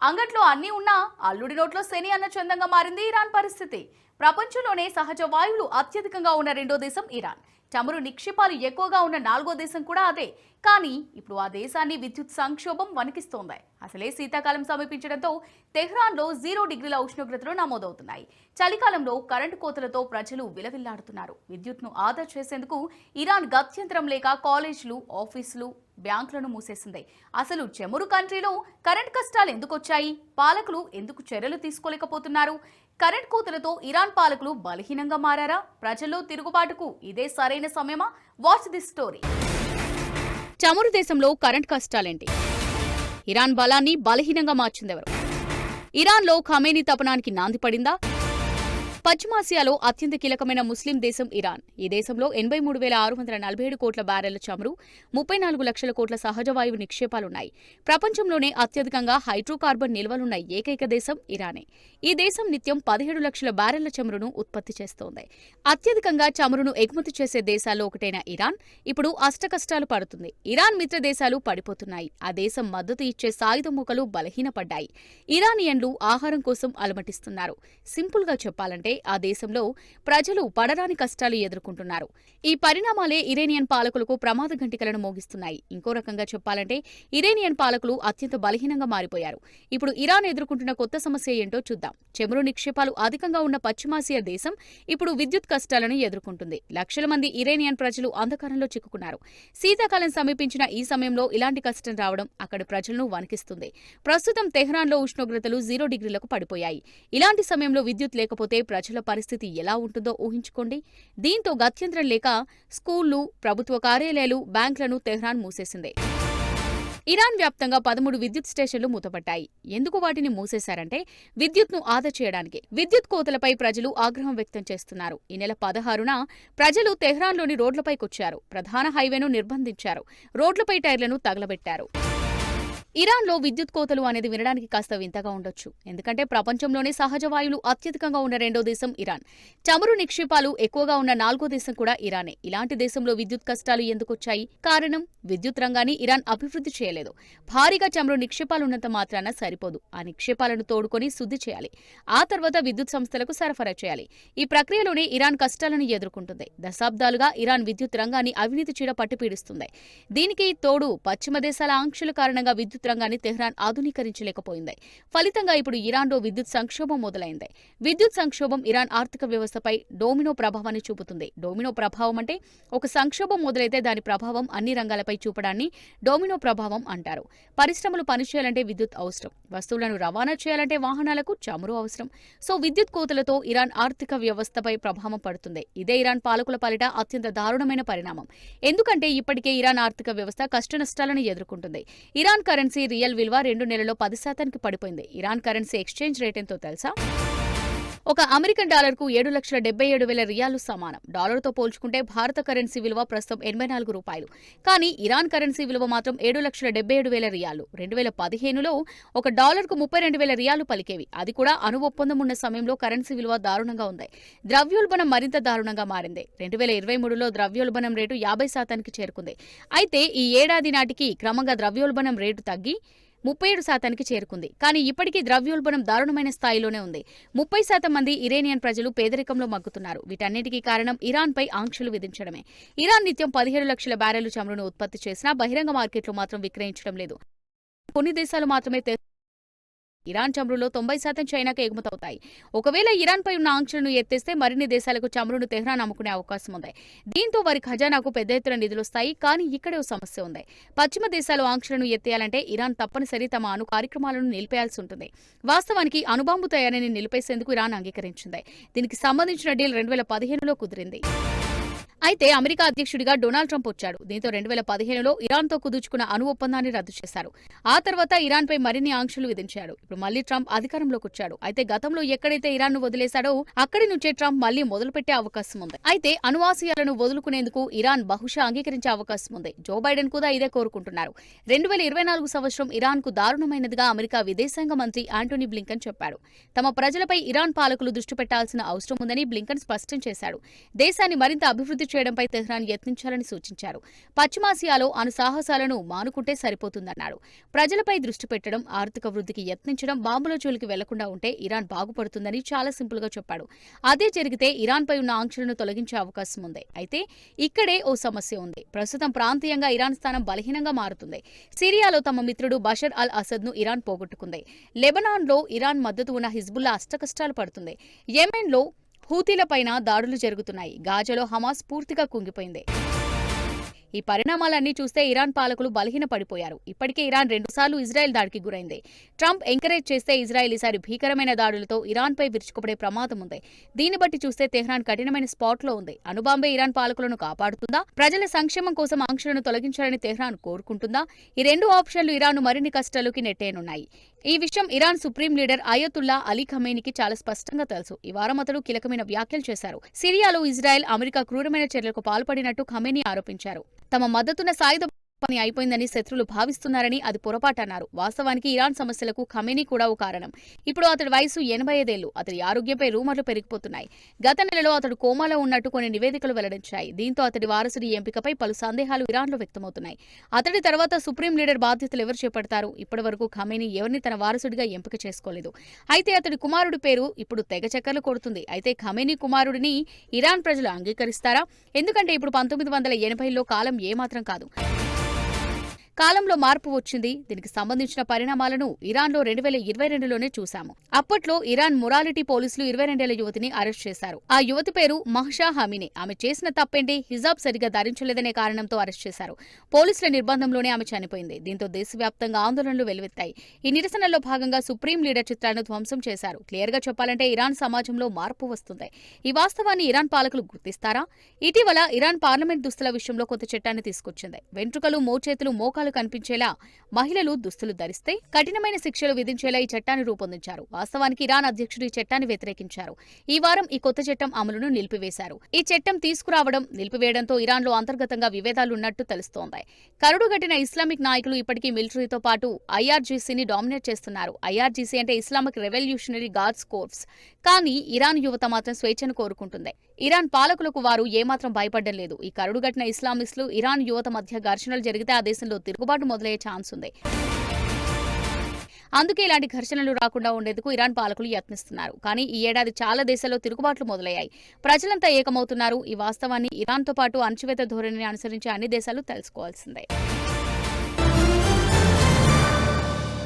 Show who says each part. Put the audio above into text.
Speaker 1: అంగట్లో అన్నీ ఉన్నా అల్లుడి నోట్లో శని అన్న చందంగా మారింది ఇరాన్ పరిస్థితి. ప్రపంచంలోనే సహజ వాయువులు అత్యధికంగా ఉన్న రెండో దేశం ఇరాన్. చమురు నిక్షేపాలు ఎక్కువగా ఉన్న నాలుగో దేశం కూడా అదే. కానీ ఇప్పుడు ఆ దేశాన్ని విద్యుత్ సంక్షోభం వణికిస్తోంది. అసలే శీతాకాలం సమీపించడంతో తెహ్రాన్లో 0 డిగ్రీల ఉష్ణోగ్రతలు నమోదవుతున్నాయి. చలికాలంలో కరెంటు కోతలతో ప్రజలు విలవిల్లాడుతున్నారు. విద్యుత్ను ఆదా చేసేందుకు ఇరాన్ గత్యంతరం లేక కాలేజీలు, ఆఫీసులు, బ్యాంకులను మూసేసింది. అసలు చమురు కంట్రీలో కరెంట్ కష్టాలు ఎందుకు వచ్చాయి? పాలకులు ఎందుకు చర్యలు తీసుకోలేకపోతున్నారు? కరెంట్ కోతలతో ఇరాన్ పాలకులు బలహీనంగా మారారా? ప్రజల్లో తిరుగుబాటుకు ఇదే సరైన సమయమా? Watch this story. చమురు దేశంలో కరెంట్ కష్టాలేంటి? ఇరాన్ బలాన్ని బలహీనంగా మార్చిందెవరు? ఇరాన్లో ఖమేనీ తపనానికి నాంది పడిందా? పశ్చిమాసియాలో అత్యంత కీలకమైన ముస్లిం దేశం ఇరాన్. ఈ దేశంలో 83,647 కోట్ల బ్యారెళ్ల చమురు, 34 లక్షల కోట్ల సహజ వాయువు నిక్షేపాలున్నాయి. ప్రపంచంలోనే అత్యధికంగా హైడ్రోకార్బన్ నిల్వలున్న ఏకైక దేశం ఇరానే. ఈ దేశం నిత్యం 17 లక్షల బ్యారెళ్ల చమురును ఉత్పత్తి చేస్తోంది. అత్యధికంగా చమురును ఎగుమతి చేసే దేశాల్లో ఒకటైన ఇరాన్ ఇప్పుడు అష్టకష్టాలు పడుతుంది. ఇరాన్ మిత్ర దేశాలు పడిపోతున్నాయి. ఆ దేశం మద్దతు ఇచ్చే సాయుధ మూకలు బలహీనపడ్డాయి. ఇరానియన్లు ఆహారం కోసం అలమటిస్తున్నారు. సింపుల్గా చెప్పాలంటే ఆ దేశంలో ప్రజలు పడరాని కష్టాలు ఎదుర్కొంటున్నారు. ఈ పరిణామాలే ఇరానియన్ పాలకులకు ప్రమాద ఘంటికలను మోగిస్తున్నాయి. ఇంకో రకంగా చెప్పాలంటే ఇరానియన్ పాలకులు అత్యంత బలహీనంగా మారిపోయారు. ఇప్పుడు ఇరాన్ ఎదుర్కొంటున్న కొత్త సమస్య ఏంటో చూద్దాం. చమురు నిక్షేపాలు అధికంగా ఉన్న పశ్చిమాసియా దేశం ఇప్పుడు విద్యుత్ కష్టాలను ఎదుర్కొంటుంది. లక్షల మంది ఇరానియన్ ప్రజలు అంధకారంలో చిక్కుకున్నారు. శీతాకాలం సమీపించిన ఈ సమయంలో ఇలాంటి కష్టం రావడం అక్కడి ప్రజలను వణికిస్తుంది. ప్రస్తుతం తెహ్రాన్లో ఉష్ణోగ్రతలు 0 డిగ్రీలకు పడిపోయాయి. ఇలాంటి సమయంలో విద్యుత్ లేకపోతే ప్రజల పరిస్థితి ఎలా ఉంటుందో ఊహించుకోండి. దీంతో గత్యంతరం లేక స్కూళ్లు, ప్రభుత్వ కార్యాలయాలు, బ్యాంకులను తెహ్రాన్ మూసేసింది. ఇరాన్ వ్యాప్తంగా 13 విద్యుత్ స్టేషన్లు మూతపడ్డాయి. ఎందుకు వాటిని మూసేశారంటే విద్యుత్ను ఆదా చేయడానికి. విద్యుత్ కోతలపై ప్రజలు ఆగ్రహం వ్యక్తం చేస్తున్నారు. ఈ నెల 16న ప్రజలు తెహ్రాన్లోని రోడ్లపైకొచ్చారు. ప్రధాన హైవేను నిర్బంధించారు. రోడ్లపై టైర్లను తగలబెట్టారు. ఇరాన్లో విద్యుత్ కోతలు అనేది వినడానికి కాస్త వింతగా ఉండొచ్చు. ఎందుకంటే ప్రపంచంలోనే సహజ వాయువులు అత్యధికంగా ఉన్న రెండో దేశం ఇరాన్. చమురు నిక్షేపాలు ఎక్కువగా ఉన్న నాలుగో దేశం కూడా ఇరానే. ఇలాంటి దేశంలో విద్యుత్ కష్టాలు ఎందుకొచ్చాయి? కారణం, విద్యుత్ రంగాన్ని ఇరాన్ అభివృద్ధి చేయలేదు. భారీగా చమురు నిక్షేపాలున్నంత మాత్రాన సరిపోదు. ఆ నిక్షేపాలను తోడుకొని శుద్ధి చేయాలి. ఆ తర్వాత విద్యుత్ సంస్థలకు సరఫరా చేయాలి. ఈ ప్రక్రియలోనే ఇరాన్ కష్టాలను ఎదుర్కొంటుంది. దశాబ్దాలుగా ఇరాన్ విద్యుత్ రంగాన్ని అవినీతి చీడ పట్టి పీడిస్తుంది. దీనికి తోడు పశ్చిమ దేశాల ఆంక్షల కారణంగా విద్యుత్ రంగాన్ని తెహ్రాన్ ఆధునీకరించలేకపోయింది. ఫలితంగా ఇప్పుడు ఇరాన్లో విద్యుత్ సంక్షోభం మొదలైంది. విద్యుత్ సంక్షోభం ఇరాన్ ఆర్థిక వ్యవస్థపై డోమినో ప్రభావాన్ని చూపుతుంది. డోమినో ప్రభావం అంటే ఒక సంక్షోభం మొదలైతే దాని ప్రభావం అన్ని రంగాలపై చూపడాన్ని డోమినో ప్రభావం అంటారు. పరిశ్రమలు పనిచేయాలంటే విద్యుత్ అవసరం. వస్తువులను రవాణా చేయాలంటే వాహనాలకు చమురు అవసరం. సో విద్యుత్ కోతలతో ఇరాన్ ఆర్థిక వ్యవస్థపై ప్రభావం పడుతుంది. ఇదే ఇరాన్ పాలకుల పాలిట అత్యంత దారుణమైన పరిణామం. ఎందుకంటే ఇప్పటికే ఇరాన్ ఆర్థిక వ్యవస్థ కష్టనష్టాలను ఎదుర్కొంటుంది. ఇరాన్ కరెన్సీ రియల్ విలువ 2 నెలల్లో 10% పడిపోయింది. ఇరాన్ కరెన్సీ ఎక్స్చేంజ్ రేట్ ఎంతో తెలుసా? ఒక అమెరికన్ డాలర్కు 7,77,000 రియాలు సమానం. డాలర్తో పోల్చుకుంటే భారత కరెన్సీ విలువ ప్రస్తుతం 84 రూపాయలు. కానీ ఇరాన్ కరెన్సీ విలువ మాత్రం 7,77,000 రియాలు. 2015లో ఒక డాలర్కు 32,000 రియాలు పలికేవి. అది కూడా అణు ఒప్పందం ఉన్న సమయంలో కరెన్సీ విలువ దారుణంగా ఉంది. ద్రవ్యోల్బణం మరింత దారుణంగా మారింది. 2023లో ద్రవ్యోల్బణం రేటు 50%కి చేరుకుంది. అయితే ఈ ఏడాది నాటికి క్రమంగా ద్రవ్యోల్బణం రేటు తగ్గి 37%కి చేరుకుంది. కానీ ఇప్పటికీ ద్రవ్యోల్బణం దారుణమైన స్థాయిలోనే ఉంది. 30% మంది ఇరానియన్ ప్రజలు పేదరికంలో మగ్గుతున్నారు. వీటన్నిటికీ కారణం ఇరాన్పై ఆంక్షలు విధించడమే. ఇరాన్ నిత్యం 17 లక్షల బ్యారెళ్ల చమురును ఉత్పత్తి చేసినా బహిరంగ మార్కెట్లో మాత్రం విక్రయించడం లేదు. కొన్ని దేశాలు మాత్రమే ఇరాన్ చమురులో 90% చైనాకు ఎగుమతవుతాయి. ఒకవేళ ఇరాన్పై ఉన్న ఆంక్షలను ఎత్తేస్తే మరిన్ని దేశాలకు చమురును తెహ్రాన్ అమ్ముకునే అవకాశం ఉంది. దీంతో వారి ఖజానాకు పెద్ద ఎత్తున నిధులొస్తాయి. కానీ ఇక్కడే ఓ సమస్య ఉంది. పశ్చిమ దేశాలు ఆంక్షలను ఎత్తేయాలంటే ఇరాన్ తప్పనిసరి తమ అణు కార్యక్రమాలను నిలిపేయాల్సి ఉంటుంది. వాస్తవానికి అణుబాంబు తయారీని నిలిపేసేందుకు ఇరాన్ అంగీకరించింది. దీనికి సంబంధించిన డీల్ 2015లో కుదిరింది. అయితే అమెరికా అధ్యక్షుడిగా డొనాల్డ్ ట్రంప్ వచ్చాడు. దీంతో 2015లో ఇరాన్తో కుదుర్చుకున్న అణు ఒప్పందాన్ని రద్దు చేశారు. ఆ తర్వాత ఇరాన్పై మరిన్ని ఆంక్షలు విధించాడు. ఇప్పుడు మళ్లీ ట్రంప్ అధికారంలోకి వచ్చాడు. అయితే గతంలో ఎక్కడైతే ఇరాన్ను వదిలేశాడో అక్కడి నుంచే ట్రంప్ మళ్లీ మొదలుపెట్టే అవకాశం ఉంది. అయితే అణువాశయాలను వదులుకునేందుకు ఇరాన్ బహుశా అంగీకరించే అవకాశం ఉంది. జో బైడెన్ కూడా ఇదే కోరుకుంటున్నారు. 2024 సంవత్సరం ఇరాన్కు దారుణమైనదిగా అమెరికా విదేశాంగ మంత్రి యాంటోనీ బ్లింకన్ చెప్పాడు. తమ ప్రజలపై ఇరాన్ పాలకులు దృష్టి పెట్టాల్సిన అవసరం ఉందని బ్లింకన్ స్పష్టం చేశాడు. దేశాన్ని మరింత అభివృద్ధి చేయడంపై తెహ్రాన్ యత్నించాలని సూచించారు. పశ్చిమాసియాలో అణు సాహసాలను మానుకుంటే సరిపోతుందన్నారు. ప్రజలపై దృష్టి పెట్టడం, ఆర్థిక వృద్ధికి యత్నించడం, బాంబుల జోలికి వెళ్లకుండా ఉంటే ఇరాన్ బాగుపడుతుందని చాలా సింపుల్ గా చెప్పాడు. అదే జరిగితే ఇరాన్పై ఉన్న ఆంక్షలను తొలగించే అవకాశం ఉంది. అయితే ఇక్కడే ఓ సమస్య ఉంది. ప్రస్తుతం ప్రాంతీయంగా ఇరాన్ స్థానం బలహీనంగా మారుతుంది. సిరియాలో తమ మిత్రుడు బషర్ అల్ అసద్ ను ఇరాన్ పోగొట్టుకుంది. లెబనాన్లో ఇరాన్ మద్దతు ఉన్న హిజ్బుల్లా అష్టకష్టాలు పడుతుంది. యెమెన్లో హూతీలపైన దాడులు జరుగుతున్నాయి. గాజాలో హమాస్ పూర్తిగా కుంగిపోయింది. ఈ పరిణామాలన్నీ చూస్తే ఇరాన్ పాలకులు బలహీన పడిపోయారు. ఇప్పటికే ఇరాన్ 2 సార్లు ఇజ్రాయెల్ దాడికి గురైంది. ట్రంప్ ఎంకరేజ్ చేస్తే ఇజ్రాయెల్ ఈసారి భీకరమైన దాడులతో ఇరాన్పై విరుచుకుపడే ప్రమాదం ఉంది. దీన్ని బట్టి చూస్తే తెహ్రాన్ కఠినమైన స్పాట్లో ఉంది. అణుబాంబే ఇరాన్ పాలకులను కాపాడుతుందా? ప్రజల సంక్షేమం కోసం ఆంక్షలను తొలగించాలని తెహ్రాన్ కోరుకుంటుందా? ఈ 2 ఆప్షన్లు ఇరాన్ను మరిన్ని కష్టాల్లోకి నెట్టేయనున్నాయి. ఈ విషయం Iran supreme leader Ayatollah Ali ఖమేనీకి చాలా స్పష్టంగా తెలుసు. ఈ వారం అతడు కీలకమైన వ్యాఖ్యలు చేశారు. సిరియాలో ఇజ్రాయెల్, అమెరికా క్రూరమైన చర్యలకు పాల్పడినట్టు ఖమేనీ ఆరోపించారు. తమ మద్దతున్న సాయుధ పని అయిపోయిందని శత్రులు భావిస్తున్నారని అది పొరపాటన్నారు. వాస్తవానికి ఇరాన్ సమస్యలకు ఖమేనీ కూడా ఓ కారణం. ఇప్పుడు అతడి వయసు 85 ఏళ్లు. అతడి ఆరోగ్యంపై రూమర్లు పెరిగిపోతున్నాయి. గత నెలలో అతడు కోమాలో ఉన్నట్టు కొన్ని నివేదికలు వెల్లడించాయి. దీంతో అతడి వారసుడి ఎంపికపై పలు సందేహాలు ఇరాన్లో వ్యక్తమవుతున్నాయి. అతడి తర్వాత సుప్రీం లీడర్ బాధ్యతలు ఎవరు చేపడతారు? ఇప్పటివరకు ఖమేనీ ఎవరిని తన వారసుడిగా ఎంపిక చేసుకోలేదు. అయితే అతడి కుమారుడి పేరు ఇప్పుడు తెగ చక్కర్లు కొడుతుంది. అయితే ఖమేనీ కుమారుడిని ఇరాన్ ప్రజలు అంగీకరిస్తారా? ఎందుకంటే ఇప్పుడు 1980లో కాలం ఏమాత్రం కాదు. కాలంలో మార్పు వచ్చింది. దీనికి సంబంధించిన పరిణామాలను ఇరాన్లో 2022లోనే చూశాము. అప్పట్లో ఇరాన్ మొరాలిటీ పోలీసులు 22 ఏళ్ల యువతిని అరెస్ట్ చేశారు. ఆ యువతి పేరు మహ్షా హమీనే. ఆమె చేసిన తప్పేంటి? హిజాబ్ సరిగా ధరించలేదనే కారణంతో అరెస్ట్ చేశారు. పోలీసుల నిర్బంధంలోనే ఆమె చనిపోయింది. దీంతో దేశవ్యాప్తంగా ఆందోళనలు వెల్లువెత్తాయి. ఈ నిరసనల్లో భాగంగా సుప్రీం లీడర్ చిత్రాలను ధ్వంసం చేశారు. క్లియర్ గా చెప్పాలంటే ఇరాన్ సమాజంలో మార్పు వస్తుంది. ఈ వాస్తవాన్ని ఇరాన్ పాలకులు గుర్తిస్తారా? ఇటీవల ఇరాన్ పార్లమెంట్ దుస్తుల విషయంలో కొత్త చట్టాన్ని తీసుకొచ్చింది. వెంట్రుకలు, మోచేతులు, మోకాలు కనిపించేలా మహిళలు దుస్తులు ధరిస్తే కఠినమైన శిక్షలు విధించేలా ఈ చట్టాన్ని రూపొందించారు. వాస్తవానికి ఇరాన్ అధ్యక్షుడు ఈ చట్టాన్ని వ్యతిరేకించారు. ఈ వారం ఈ కొత్త చట్టం అమలును నిలిపివేశారు. ఈ చట్టం తీసుకురావడం, నిలిపివేయడంతో ఇరాన్లో అంతర్గతంగా విభేదాలున్నట్టు తెలుస్తోంది. కరుడుగట్టిన ఇస్లామిక్ నాయకులు ఇప్పటికీ మిలిటరీతో పాటు ఐఆర్జీసీని డామినేట్ చేస్తున్నారు. ఐఆర్జీసీ అంటే ఇస్లామిక్ రెవల్యూషనరీ గార్డ్స్ కోర్ప్స్. కానీ ఇరాన్ యువత మాత్రం స్వేచ్ఛను కోరుకుంటుంది. ఇరాన్ పాలకులకు వారు ఏమాత్రం భయపడడం లేదు. ఈ కరుడుగట్టిన ఇస్లామిస్టులు, ఇరాన్ యువత మధ్య ఘర్షణలు జరిగితే ఆ దేశంలో తిరుగుబాటు మొదలయ్యే ఛాన్స్ ఉంది. అందుకే ఇలాంటి ఘర్షణలు రాకుండా ఉండేందుకు ఇరాన్ పాలకులు యత్నిస్తున్నారు. కానీ ఈ ఏడాది చాలా దేశాల్లో తిరుగుబాట్లు మొదలయ్యాయి. ప్రజలంతా ఏకమవుతున్నారు. ఈ వాస్తవాన్ని ఇరాన్తో పాటు అణచివేత ధోరణిని అనుసరించే అన్ని దేశాలు తెలుసుకోవాల్సిందే.